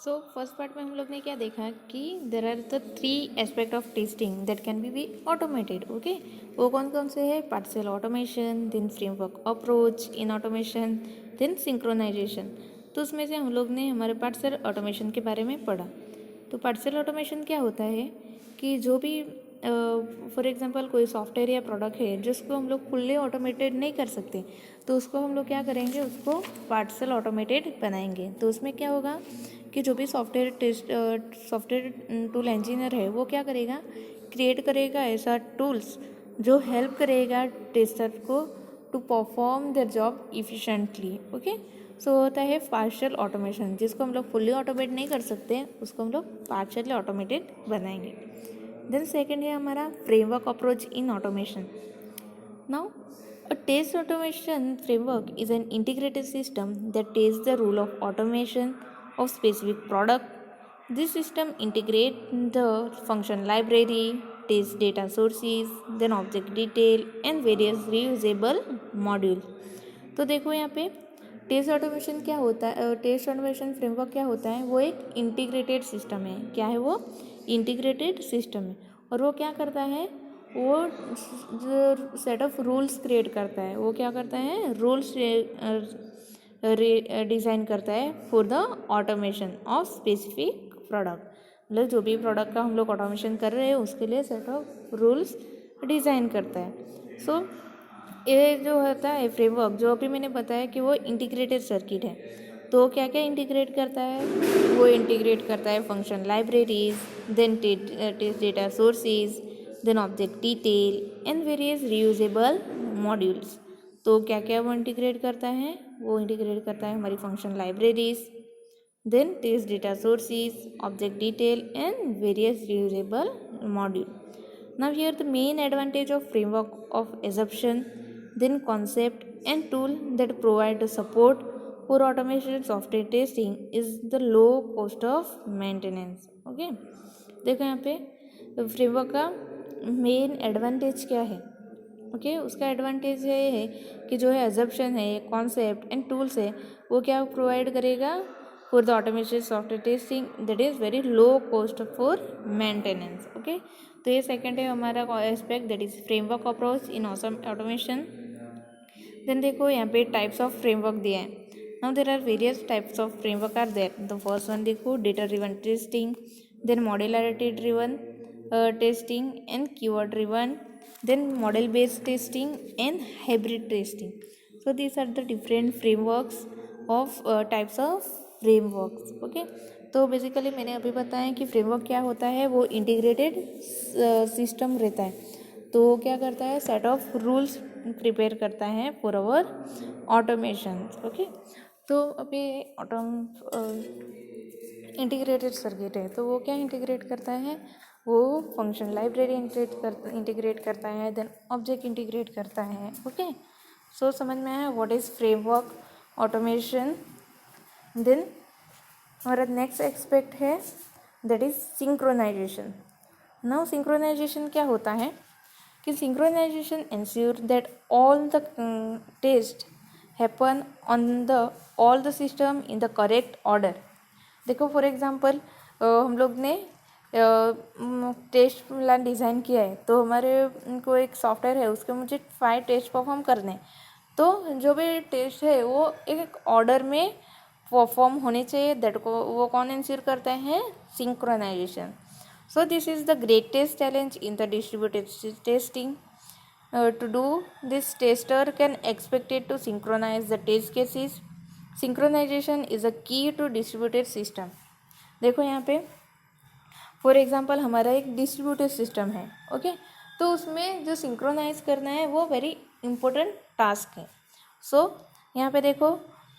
So first part में हम लोग ने क्या देखा कि there are the 3 aspect of testing that can be automated. Okay, वो कौन कौन से है? Partial automation, then framework approach in automation, then synchronization. तो उसमें से हम लोग ने हमारे पार्शियल ऑटोमेशन के बारे में पढ़ा. तो पार्शियल ऑटोमेशन क्या होता है कि जो भी फॉर एग्जांपल कोई सॉफ्टवेयर या प्रोडक्ट है जिसको हम लोग फुल्ली ऑटोमेटेड नहीं कर सकते, तो उसको हम लोग क्या करेंगे, उसको पार्शियल ऑटोमेटेड बनाएंगे. तो उसमें क्या होगा कि जो भी सॉफ्टवेयर टूल इंजीनियर है वो क्या करेगा, क्रिएट करेगा ऐसा टूल्स जो हेल्प करेगा टेस्टर को to perform their job efficiently. Okay, so होता है पार्शियल ऑटोमेशन, जिसको हम लोग फुल्ली ऑटोमेट नहीं कर सकते, उसको हम लोग पार्शियली ऑटोमेटेड बनाएंगे. देन सेकेंड है हमारा framework approach in automation. Now a test automation framework is an integrated system that tests the rule of automation of specific product. This system integrates the function library, test data sources, then object detail and various reusable modules. तो देखो यहाँ पे test automation क्या होता है, test automation framework क्या होता है, वो एक इंटीग्रेटेड सिस्टम है. क्या है वो? इंटीग्रेटेड सिस्टम है. और वो क्या करता है, वो जो सेट ऑफ रूल्स क्रिएट करता है, वो क्या करता है, रूल्स डिज़ाइन करता है for the automation of specific product. मतलब जो भी प्रोडक्ट का हम लोग ऑटोमेशन कर रहे हैं उसके लिए सेट ऑफ रूल्स डिज़ाइन करता है. सो ये जो होता है फ्रेमवर्क, जो अभी मैंने बताया कि वो इंटीग्रेटेड सर्किट है, तो क्या क्या इंटीग्रेट करता है, वो इंटीग्रेट करता है function libraries, then test data sources, then object detail and various reusable modules. तो क्या क्या वो इंटीग्रेट करता है, वो इंटीग्रेट करता है हमारी function libraries, then test data sources, object detail and various reusable module. Now here the main advantage of framework of assumption, then concept and tool that provide the support for automation software testing is the low cost of maintenance. Okay, देखो यहाँ पे framework का main advantage क्या है. Okay, उसका advantage ये है कि जो है एजप्शन है, कॉन्सेप्ट एंड टूल्स है, वो क्या प्रोवाइड करेगा for the automated software testing that is very low cost for maintenance. Okay, तो ये सेकंड है हमारा aspect, that is framework approach in automation. Then देखो यहाँ पे टाइप्स ऑफ फ्रेमवर्क दिया है. Now there are various types of framework are there. The first one देखो data driven testing, then modularity driven testing and keyword driven, then model based testing and hybrid testing. So these are the different frameworks of types of frameworks. Okay, तो basically मैंने अभी बताया कि framework क्या होता है, वो इंटीग्रेटेड सिस्टम रहता है. तो वो क्या करता है, सेट ऑफ रूल्स प्रिपेयर करता है फॉर आवर ऑटोमेशन. ओके, तो अभी इंटीग्रेटेड सर्किट है, तो वो क्या इंटीग्रेट करता है, वो फंक्शन लाइब्रेरी इंटीग्रेट करता है, देन ऑब्जेक्ट इंटीग्रेट करता है. ओके, सो समझ में आया what is framework automation. Then हमारा नेक्स्ट एक्सपेक्ट है that is synchronization. Now synchronization क्या होता है कि synchronization ensure that all the test happen on the all the system in the correct order. देखो फॉर एग्जांपल हम लोग ने टेस्ट प्लान डिज़ाइन किया है, तो हमारे को एक सॉफ्टवेयर है, उसके मुझे 5 टेस्ट परफॉर्म करने हैं. तो जो भी टेस्ट है वो एक ऑर्डर में परफॉर्म होने चाहिए. दैट को वो कौन इंश्योर करता है? Synchronization. So this is the greatest challenge in the distributed testing. To do this, tester can expected to synchronize the test cases. Synchronization is a key to distributed system. देखो यहाँ पे for example हमारा एक distributed system है. Okay, तो उसमें जो synchronise करना है वो वेरी इंपॉर्टेंट टास्क है. सो यहाँ पे देखो,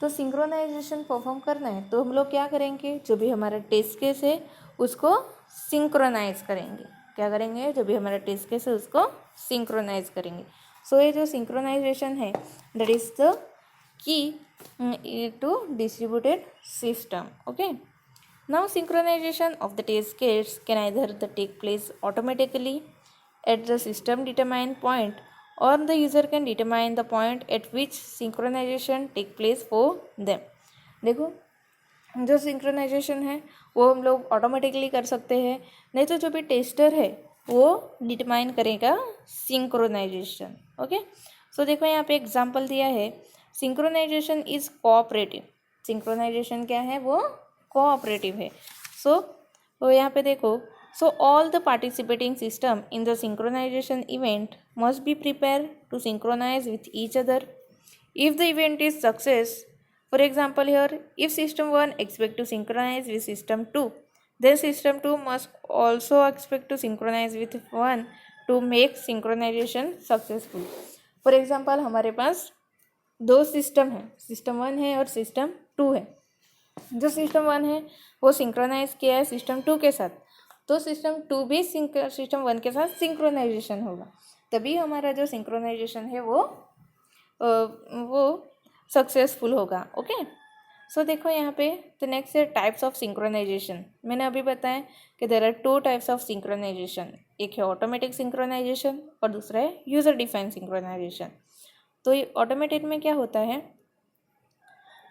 तो सिंक्रोनाइजेशन परफॉर्म करना है तो हम लोग क्या करेंगे, जो भी हमारा टेस्ट केस है उसको सिंक्रोनाइज करेंगे. क्या करेंगे, जो भी हमारा टेस्ट केस है उसको सिंक्रोनाइज करेंगे. सो ये जो सिंक्रोनाइजेशन है that is the key to distributed system. Okay, now synchronization of the test case can either take place automatically at the system determined point, or the user can determine the point at which synchronization take place for them. देखो जो synchronization है वो हम लोग automatically कर सकते हैं, नहीं तो जो भी टेस्टर है वो डिटरमाइन करेगा सिंक्रोनाइजेशन। ओके, सो देखो यहाँ पे एग्जांपल दिया है, सिंक्रोनाइजेशन इज कोऑपरेटिव। सिंक्रोनाइजेशन क्या है, वो कोऑपरेटिव है। तो यहाँ पे देखो, so all the participating system in the synchronization event must be prepare to synchronize with each other if the event is success. For example here, if system 1 expect to synchronize with system 2, then system 2 must also expect to synchronize with 1 to make synchronization successful. For example हमारे पास दो system है, system 1 है और system 2 है। जो system 1 है वो synchronise किया है सिस्टम 2 के साथ, तो सिस्टम 2 भी सिस्टम 1 के साथ सिंक्रोनाइजेशन होगा, तभी हमारा जो सिंक्रोनाइजेशन है वो सक्सेसफुल होगा। ओके, सो देखो यहाँ पे द नेक्स्ट है टाइप्स ऑफ सिंक्रोनाइजेशन। मैंने अभी बताया कि there are 2 types of synchronization, एक है ऑटोमेटिक सिंक्रोनाइजेशन और दूसरा है यूज़र डिफाइंड सिंक्रोनाइजेशन। तो ये ऑटोमेटिक में क्या होता है,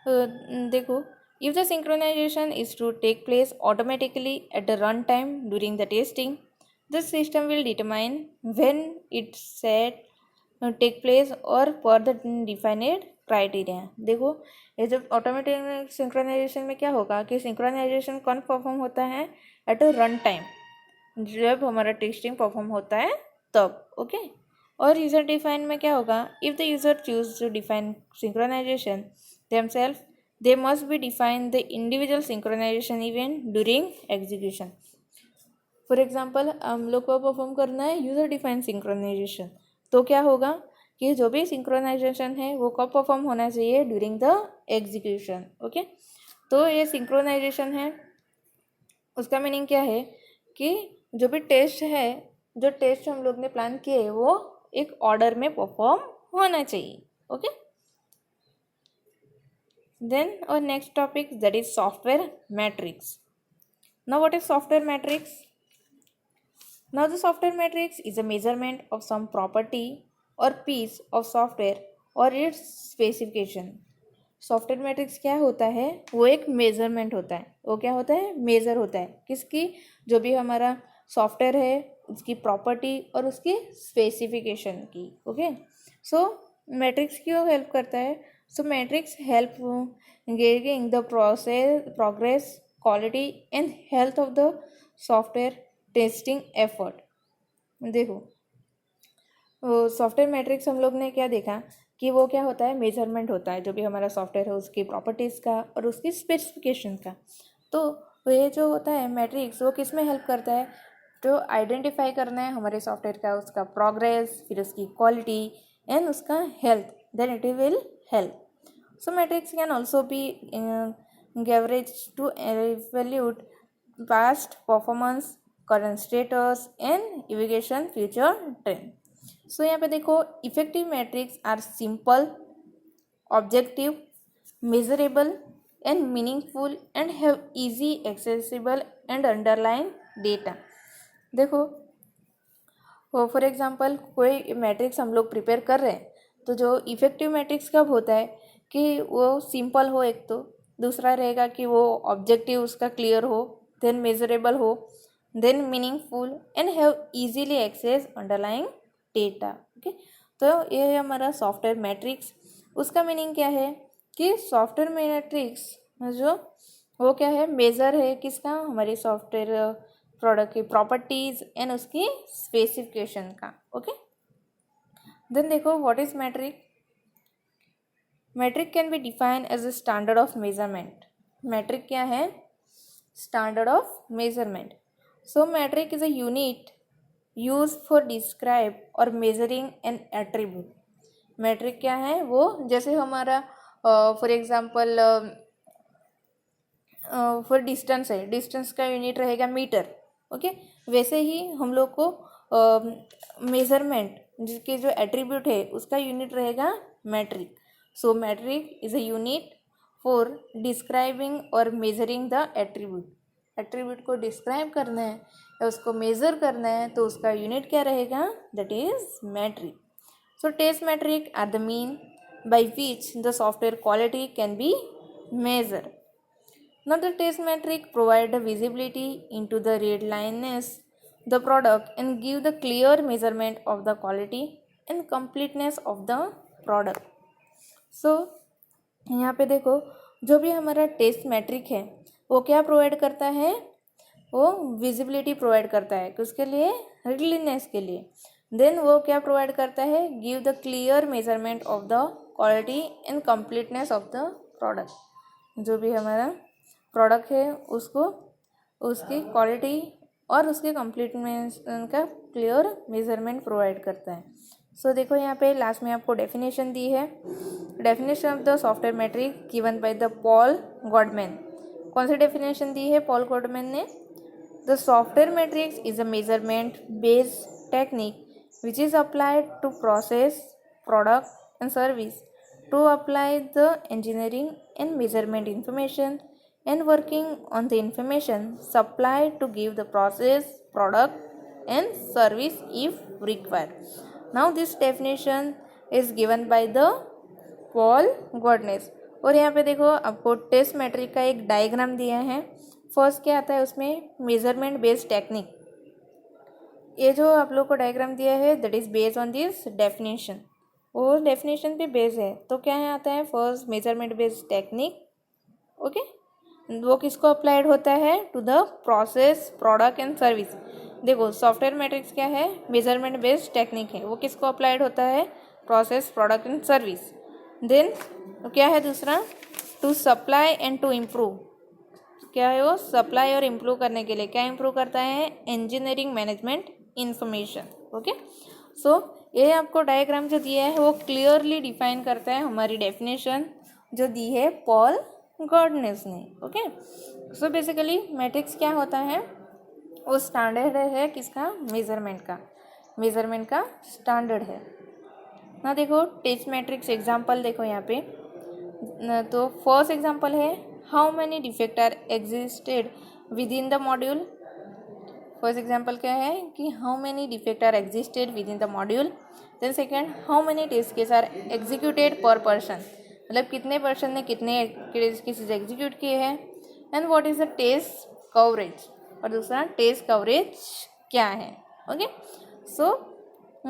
देखो, if the synchronization is to take place automatically at the run time during the testing, the system will determine when it set take place और पर द डिफाइनेड क्राइटेरिया। देखो, ये जब ऑटोमेटिक सिंक्रोनाइजेशन में क्या होगा कि सिंक्रोनाइजेशन कौन परफॉर्म होता है, एट अ रन टाइम, जब हमारा टेस्टिंग परफॉर्म होता है तब। ओके, और यूज़र डिफाइन में क्या होगा, if the user choose to define synchronization themselves, they must be define the individual synchronization event during execution. For example हम लोग को परफॉर्म करना है यूज़र डिफाइन सिंक्रोनाइजेशन, तो क्या होगा कि जो भी सिंक्रोनाइजेशन है वो कब परफॉर्म होना चाहिए, ड्यूरिंग द एग्जीक्यूशन। ओके, तो ये सिंक्रोनाइजेशन है, उसका मीनिंग क्या है कि जो भी टेस्ट है, जो टेस्ट हम लोग ने प्लान किए वो एक ऑर्डर में परफॉर्म होना चाहिए। ओके, देन और next topic that is software matrix. Now what is software matrix? Now the software matrix is a measurement of some property or piece of software or its specification. Software metrics क्या होता है, वो एक measurement होता है। वो क्या होता है, मेजर होता है किसकी, जो भी हमारा सॉफ्टवेयर है उसकी प्रॉपर्टी और उसकी स्पेसिफिकेशन की। ओके, सो मैट्रिक्स क्यों हेल्प करता है, so metrics help gauging the progress, quality and health of the software testing effort. देखो, सॉफ्टवेयर मैट्रिक्स हम लोग ने क्या देखा कि वो क्या होता है, मेजरमेंट होता है जो भी हमारा सॉफ्टवेयर है उसकी प्रॉपर्टीज़ का और उसकी स्पेसिफिकेशन का। तो ये जो होता है मैट्रिक्स, वो किस में हेल्प करता है, जो आइडेंटिफाई करना है हमारे सॉफ्टवेयर का उसका प्रोग्रेस, फिर उसकी क्वालिटी एंड उसका health, then it will help. So metrics can also be leverage to evaluate past performance, current status and evaluation future trend. So यहाँ पे देखो, effective metrics are simple, objective, measurable and meaningful and have easy accessible and underline data. देखो, for example कोई metrics हम लोग prepare कर रहे हैं, तो जो इफेक्टिव मैट्रिक्स कब होता है कि वो सिंपल हो, एक तो दूसरा रहेगा कि वो ऑब्जेक्टिव उसका क्लियर हो, देन मेजरेबल हो, then meaningful and have easily access underlying data. Okay, तो ये हमारा सॉफ्टवेयर मैट्रिक्स। उसका मीनिंग क्या है कि सॉफ्टवेयर मैट्रिक्स जो वो क्या है, मेजर है किसका, हमारे सॉफ्टवेयर प्रोडक्ट की प्रॉपर्टीज एंड उसकी स्पेसिफिकेशन का। ओके, देन देखो, what is metric? Metric can be defined as a standard of measurement. Metric क्या है, standard of measurement. So metric is a unit used for describe or measuring an attribute. metric क्या है, वो जैसे हमारा for example for distance है, distance का unit रहेगा मीटर। ओके, वैसे ही हम लोग को मेजरमेंट जिसके जो एट्रीब्यूट है उसका यूनिट रहेगा metric. So metric is a unit for describing और मेजरिंग द एट्रीब्यूट। एट्रीब्यूट को डिस्क्राइब करना है या उसको मेज़र करना है तो उसका यूनिट क्या रहेगा, that is metric. So test metric are the mean by which the software quality can be measure. Now the test metric provide the visibility into the readliness the product and give the clear measurement of the quality and completeness of the product. So यहाँ पे देखो जो भी हमारा test matric है वो क्या provide करता है, वो विजिबिलिटी प्रोवाइड करता है किसके लिए, रीडलीनेस के लिए. देन वो क्या प्रोवाइड करता है, give the clear measurement of the quality and completeness of the product. जो भी हमारा प्रोडक्ट है उसको उसकी क्वालिटी और उसके कंप्लीटनेस का क्लियर मेजरमेंट प्रोवाइड करता है. सो देखो यहाँ पे लास्ट में आपको डेफिनेशन दी है. Definition of the software metric given by the Paul Goodman. कौन सी डेफिनेशन दी है पॉल गॉडमैन ने? The software metrics is a measurement based technique which is applied to process, product and service to apply the engineering and measurement information and working on the information supplied to give the process, product and service if required. Now this definition is given by the Paul Godnes. और यहाँ पे देखो आपको test matric का एक diagram दिया है. First क्या आता है उसमें, मेजरमेंट बेस्ड टेक्निक. ये जो आप लोग को डायग्राम दिया है that is based on this definition. वो डेफिनेशन पे बेस है. तो क्या है आता है first measurement based technique. Okay, वो किसको अप्लाइड होता है, to the process, product and service. देखो सॉफ्टवेयर मैट्रिक्स क्या है, मेजरमेंट बेस्ड टेक्निक है. वो किसको अप्लाइड होता है, process, product and service. Then क्या है दूसरा, to supply and to improve. क्या है वो, सप्लाई और इम्प्रूव करने के लिए. क्या इम्प्रूव करता है, इंजीनियरिंग मैनेजमेंट इंफॉर्मेशन. ओके, सो ये आपको डायग्राम जो दिया है वो क्लियरली डिफाइन करता है हमारी डेफिनेशन जो दी है पॉल गॉडनेस ने. ओके, सो बेसिकली मैट्रिक्स क्या होता है, वो स्टैंडर्ड है किसका, मेजरमेंट का स्टैंडर्ड है ना. देखो टेस्ट मैट्रिक्स एग्जांपल देखो यहाँ पे. तो फर्स्ट एग्जांपल है, how many defect are existed with in the module. First example क्या है कि how many defect are existed with in the module. Then second, how many test case are executed per person. मतलब कितने person ने कितने cases execute किए हैं. And what is the test coverage. और दूसरा टेस्ट कवरेज क्या है. Okay, so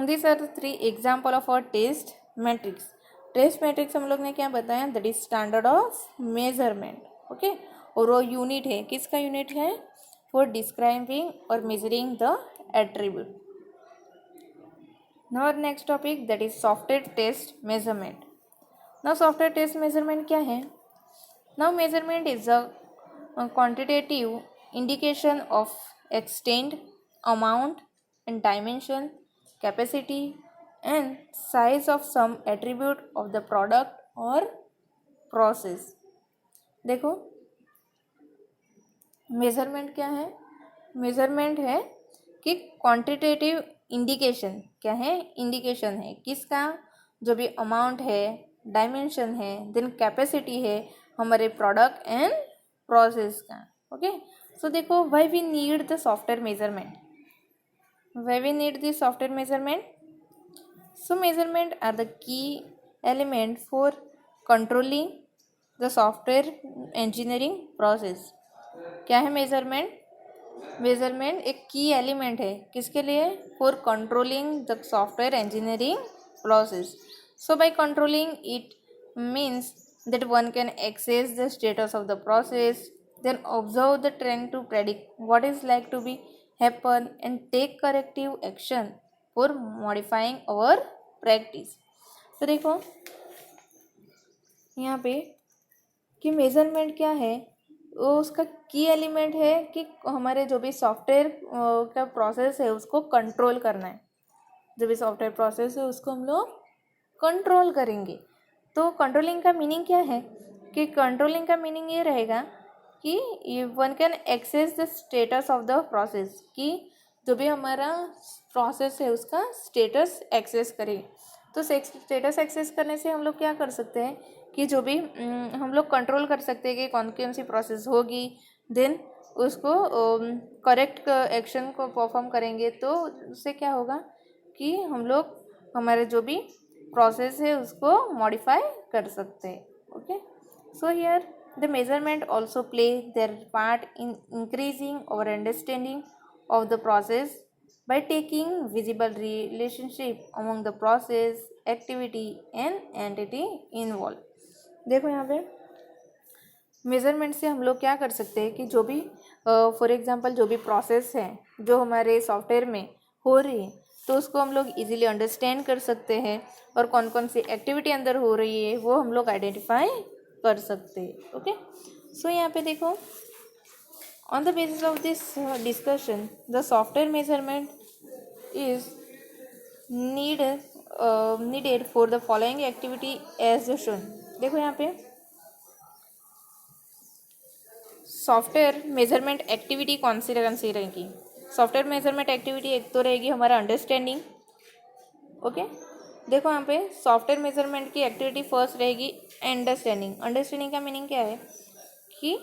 this are the 3 example of our test metrics. Test metrics हम लोग ने क्या बताया, that is standard of measurement. Okay, और वो यूनिट है, किसका यूनिट है, for describing or measuring the attribute. Now our next topic, that is software test measurement. Now software test measurement क्या है. Now measurement is a quantitative indication of extent, amount and dimension, capacity and size of some attribute of the product or process. देखो measurement क्या है, measurement है कि quantitative indication. क्या है, indication है किसका, जो भी अमाउंट है, डायमेंशन है, देन कैपेसिटी है हमारे प्रोडक्ट एंड प्रोसेस का. ओके, सो देखो why we need the software measurement. Why we need the software measurement. So measurement are the key element for controlling the software engineering process. क्या है measurement, measurement एक की element है किसके लिए, for controlling the software engineering process. So by controlling it means that one can access the status of the process, then observe the trend to predict what is like to be happen and take corrective action for modifying our practice. तो देखो यहाँ पे कि measurement क्या है, वो उसका की एलिमेंट है कि हमारे जो भी सॉफ्टवेयर का प्रोसेस है उसको कंट्रोल करना है. जो भी सॉफ्टवेयर प्रोसेस है उसको हम लोग कंट्रोल करेंगे. तो कंट्रोलिंग का मीनिंग क्या है, कि कंट्रोलिंग का मीनिंग ये रहेगा कि one can access the status of the process, कि जो भी हमारा प्रोसेस है उसका स्टेटस एक्सेस करें. तो स्टेटस एक्सेस करने से हम लोग क्या कर सकते हैं कि जो भी हम लोग कंट्रोल कर सकते हैं कि कौन सी प्रोसेस होगी. देन उसको करेक्ट एक्शन को परफॉर्म करेंगे. तो उससे क्या होगा कि हम लोग हमारे जो भी प्रोसेस है उसको मॉडिफाई कर सकते हैं. Okay, so here The measurement also play their part in increasing our understanding of the process by taking visible relationship among the process, activity and entity involved. देखो यहाँ पे मेज़रमेंट से हम लोग क्या कर सकते हैं कि जो भी फॉर एग्जांपल जो भी प्रोसेस है जो हमारे सॉफ्टवेयर में हो रही है तो उसको हम लोग इजीली अंडरस्टैंड कर सकते हैं और कौन कौन सी एक्टिविटी अंदर हो रही है वो हम लोग आइडेंटिफाई कर सकते हैं. ओके, सो यहाँ पे देखो on the basis of this discussion the software measurement is needed for the following activity as shown. देखो यहाँ पे सॉफ्टवेयर मेजरमेंट एक्टिविटी कौन सी रहेगी. सॉफ्टवेयर मेजरमेंट एक्टिविटी एक तो रहेगी हमारा अंडरस्टैंडिंग. ओके, देखो यहाँ पे सॉफ्टवेयर मेजरमेंट की एक्टिविटी फर्स्ट रहेगी अंडरस्टैंडिंग. अंडरस्टैंडिंग का मीनिंग क्या है कि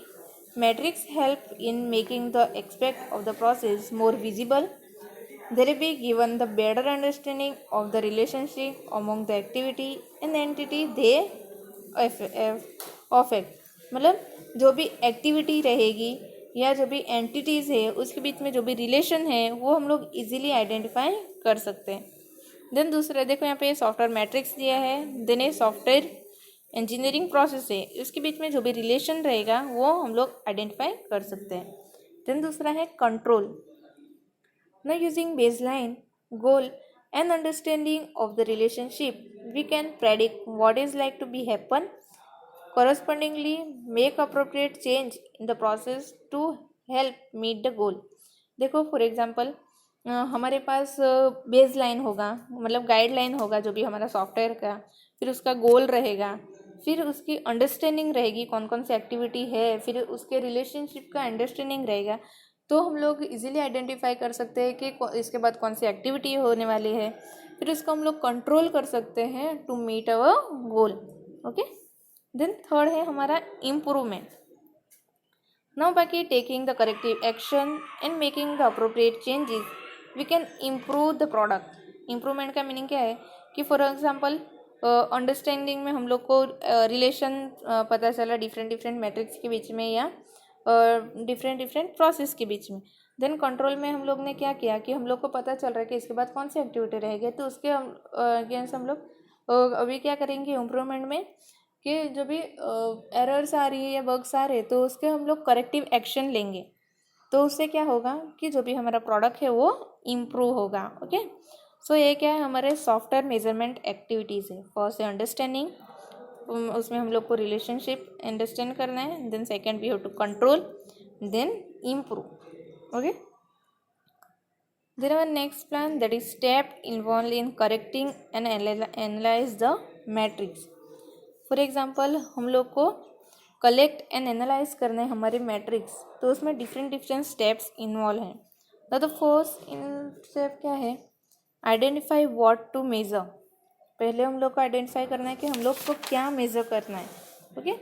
metrics help in making the aspect of the process more visible. There be given the better understanding of the relationship among the activity and entity they affect. मतलब जो भी activity रहेगी या जो भी एंटिटीज़ है उसके बीच में जो भी रिलेशन है वो हम लोग इजीली आइडेंटिफाई कर सकते हैं. देन दूसरा देखो यहाँ पे सॉफ्टवेयर मैट्रिक्स दिया है. देन ये सॉफ्टवेयर इंजीनियरिंग प्रोसेस है उसके बीच में जो भी रिलेशन रहेगा वो हम लोग आइडेंटिफाई कर सकते हैं. देन दूसरा है control. Now using baseline, goal and understanding of the relationship, we can predict what is like to be happen. Correspondingly, make appropriate change in the process to help meet the goal. देखो for example हमारे पास base line होगा मतलब guideline होगा जो भी हमारा software का, फिर उसका गोल रहेगा, फिर उसकी अंडरस्टैंडिंग रहेगी कौन कौन सी एक्टिविटी है, फिर उसके रिलेशनशिप का अंडरस्टैंडिंग रहेगा. तो हम लोग इजीली आइडेंटिफाई कर सकते हैं कि इसके बाद कौन सी एक्टिविटी होने वाली है, फिर उसको हम लोग कंट्रोल कर सकते हैं to meet our goal. Okay, then third है हमारा इम्प्रूवमेंट. नाउ बाकी taking the corrective action and making the appropriate changes we can improve the product. Improvement का मीनिंग क्या है कि फॉर एग्जांपल अंडरस्टैंडिंग में हम लोग को रिलेशन पता चला डिफरेंट मैट्रिक्स के बीच में या डिफरेंट प्रोसेस के बीच में. देन कंट्रोल में हम लोग ने क्या किया कि हम लोग को पता चल रहा है कि इसके बाद कौन सी एक्टिविटी रहेगी, तो उसके अगेंस्ट हम लोग अभी क्या करेंगे इम्प्रूवमेंट में कि जो भी एरर्स आ रही है या बग्स आ रहे हैं तो उसके हम लोग करेक्टिव एक्शन लेंगे. तो उससे क्या होगा कि जो भी हमारा प्रोडक्ट है वो इम्प्रूव होगा. ओके, सो ये क्या है हमारे सॉफ्टवेयर मेजरमेंट एक्टिविटीज़ है. फर्स्ट है अंडरस्टैंडिंग, उसमें हम लोग को रिलेशनशिप अंडरस्टैंड करना है. Then second we have to control, then improve. Okay, then our next plan that is step involve in correcting and analyse the metrics. For example हम लोग को कलेक्ट एंड एनालाइज करना है हमारे मैट्रिक्स, तो उसमें डिफरेंट स्टेप्स इन्वॉल्व हैं. The first step क्या है, आइडेंटिफाई व्हाट टू मेजर. पहले हम लोग को आइडेंटिफाई करना है कि हम लोग को क्या मेज़र करना है. ओके,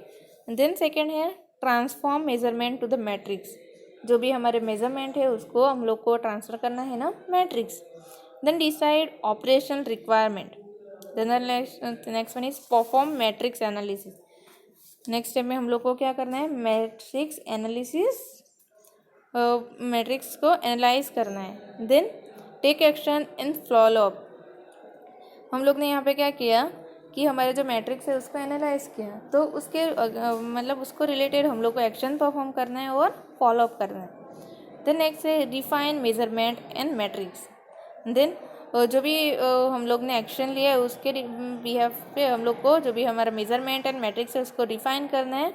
देन सेकेंड है transform measurement to the metrics. जो भी हमारे मेजरमेंट है उसको हम लोग को ट्रांसफ़र करना है ना metrics. Then decide operation requirement. Then next one is perform metrics analysis. Next step में हम लोग को क्या करना है मैट्रिक्स एनालिसिस, मैट्रिक्स को एनालाइज करना है. Then take action and follow up. हम लोग ने यहाँ पे क्या किया कि हमारे जो मैट्रिक्स है उसको एनालाइज किया, तो उसके मतलब उसको रिलेटेड हम लोग को एक्शन परफॉर्म करना है और फॉलो अप करना है. देन नेक्स्ट है refine measurement and metrics. Then जो भी हम लोग ने एक्शन लिया है उसके बिहाफ पे हम लोग को जो भी हमारा मेजरमेंट एंड मैट्रिक्स है उसको रिफाइन करना है.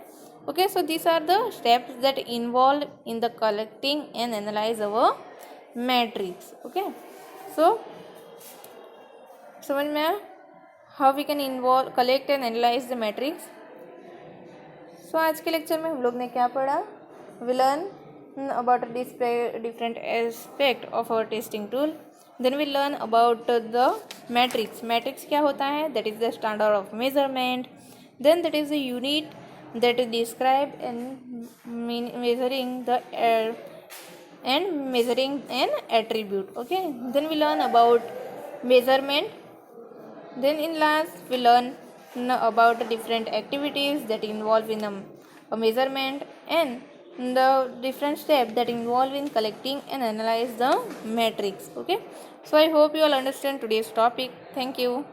Okay, so this are the steps that involve in the collecting and analyse our metrics. Okay, so समझ में आया how we can involve collect and analyse the metrics. So आज के lecture में हम लोग ने क्या पढ़ा, we learn about different aspect of our testing tool. Then we learn about the metrics. Metrics क्या होता है, that is the standard of measurement. Then that is the unit that is describe and measuring the and measuring an attribute. Okay, then we learn about measurement. Then in last we learn about the different activities that involve in a measurement, and the different steps that involve in collecting and analyze the matrix. Okay, so I hope you all understand today's topic. Thank you.